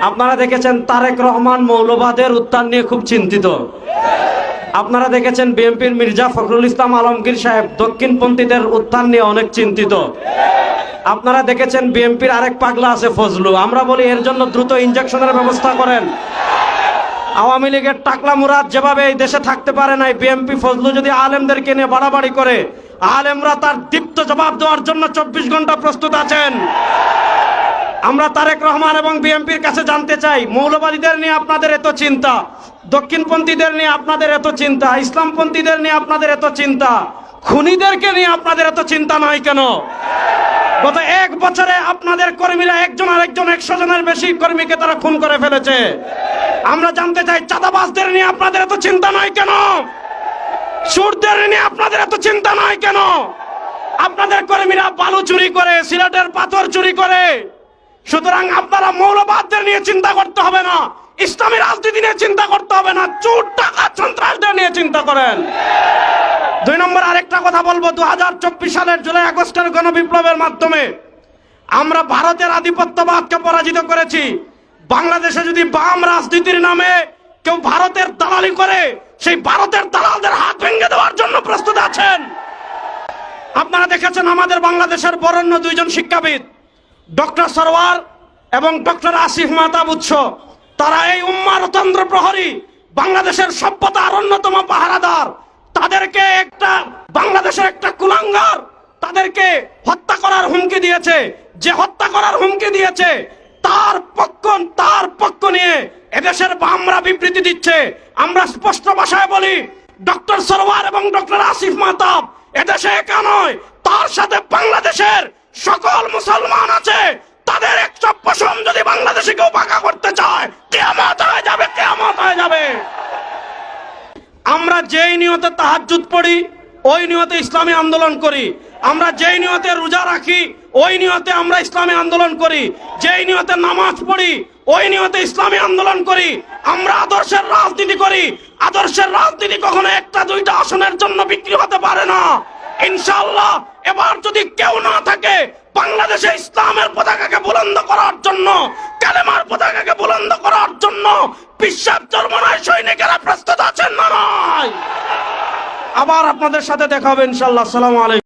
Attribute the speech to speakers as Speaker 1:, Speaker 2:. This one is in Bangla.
Speaker 1: আপনারা দেখেছেন তারেক রহমান মৌলবাদের উত্থান নিয়ে খুব চিন্তিত। আপনারা দেখেছেন বিএনপির মির্জা ফখরুল ইসলাম আলমগীর সাহেব দক্ষিণপন্থীদের উত্থান নিয়ে অনেক চিন্তিত। আপনারা দেখেছেন বিএনপির আরেক পাগলা আছে ফজলু, আমরা বলি এর জন্য দ্রুত ইনজেকশনের ব্যবস্থা করেন। আওয়ামী লীগের টাকলা মুরাদ যেভাবে এই দেশে থাকতে পারে নাই, বিএনপি ফজলু যদি আলেমদেরকে নিয়ে বাড়াবাড়ি করে, আলেমরা তার দীপ্ত জবাব দেওয়ার জন্য 24 ঘন্টা প্রস্তুত আছেন। আমরা তারেক রহমান এবং বিএনপির কাছে জানতে চাই, মৌলবাদীদের নিয়ে আপনাদের এত চিন্তা, দক্ষিণপন্থীদের নিয়ে আপনাদের এত চিন্তা, ইসলামপন্থীদের নিয়ে আপনাদের এত চিন্তা, খুনিদেরকে নিয়ে আপনাদের এত চিন্তা নয় কেন? গত 1 বছরে আপনাদের কর্মীরা একজন আরেকজন 100 জনের বেশি কর্মীকে তারা খুন করে ফেলেছে। আমরা জানতে চাই, চাঁদাবাজদের নিয়ে আপনাদের এত চিন্তা নয় কেন? সুরদের নিয়ে আপনাদের এত চিন্তা নয় কেন? আপনাদের কর্মীরা বালু চুরি করে, সিলেটের পাথর চুরি করে। সুতরাং আপনারা মৌলবাদদের নিয়ে চিন্তা করতে হবে না, ইসলামী রাজনীতি নিয়ে চিন্তা করতে হবে না, চোর টাকা সন্ত্রাসদের নিয়ে চিন্তা করেন। 2 নম্বর আরেকটা কথা বলবো, 2024 সালের জুলাই আগস্টের গণবিপ্লবের মাধ্যমে আমরা ভারতের আধিপত্যবাদকে পরাজিত করেছি। বাংলাদেশে যদি বাম রাজনীতির নামে কেউ ভারতের দালালি করে, সেই ভারতের দালালদের হাত ভেঙে দেওয়ার জন্য প্রস্তুত আছেন। আপনারা দেখেছেন আমাদের বাংলাদেশের বরেণ্য 2 জন শিক্ষাবিদ, ডক্টর সরওয়ার এবং ডক্টর আসিফ মাহতাব উৎস, তারা এই উম্মারতন্ত্র প্রহরী, বাংলাদেশের সভ্যতার অন্যতম পাহারাদার। তাদেরকে বাংলাদেশের একটা কুলাঙ্গার তাদেরকে হত্যা করার হুমকি দিয়েছে। যে হত্যা করার হুমকি দিয়েছে তার পক্ষ নিয়ে এদেশের বামরা বিবৃতি দিচ্ছে। আমরা স্পষ্ট ভাষায় বলি, ডক্টর সরওয়ার এবং ডক্টর আসিফ মাহতাব এদেশে একা নয়, তার সাথে বাংলাদেশের সকল মুসলমান আছে। তাদের একটা পশম যদি বাংলাদেশে কেউ বাঁকা করতে চায়, কিয়ামত হয়ে যাবে, কিয়ামত হয়ে যাবে। আমরা যেই নিয়তে তাহাজ্জুদ পড়ি, ওই নিয়তে ইসলামী আন্দোলন করি। আমরা যেই নিয়তে রোজা রাখি, ওই নিয়তে আমরা ইসলামী আন্দোলন করি। যেই নিয়তে নামাজ পড়ি, ওই নিয়তে ইসলামী আন্দোলন করি। আমরা আদর্শের রাজনীতি করি। আদর্শের রাজনীতি কখনো 1-2টা আসনের জন্য বিক্রি হতে পারে না। ইনশাআল্লাহ এবার যদি কেউ না থাকে বাংলাদেশে ইসলামের পতাকাকে বুলন্দ করার জন্য, কালেমার পতাকাকে বুলন্দ করার জন্য, বিশ্বের চরমনায় সৈনিকেরা প্রস্তুত আছেন না নয়? আবার আপনাদের সাথে দেখা হবে ইনশাআল্লাহ। আসসালামু আলাইকুম।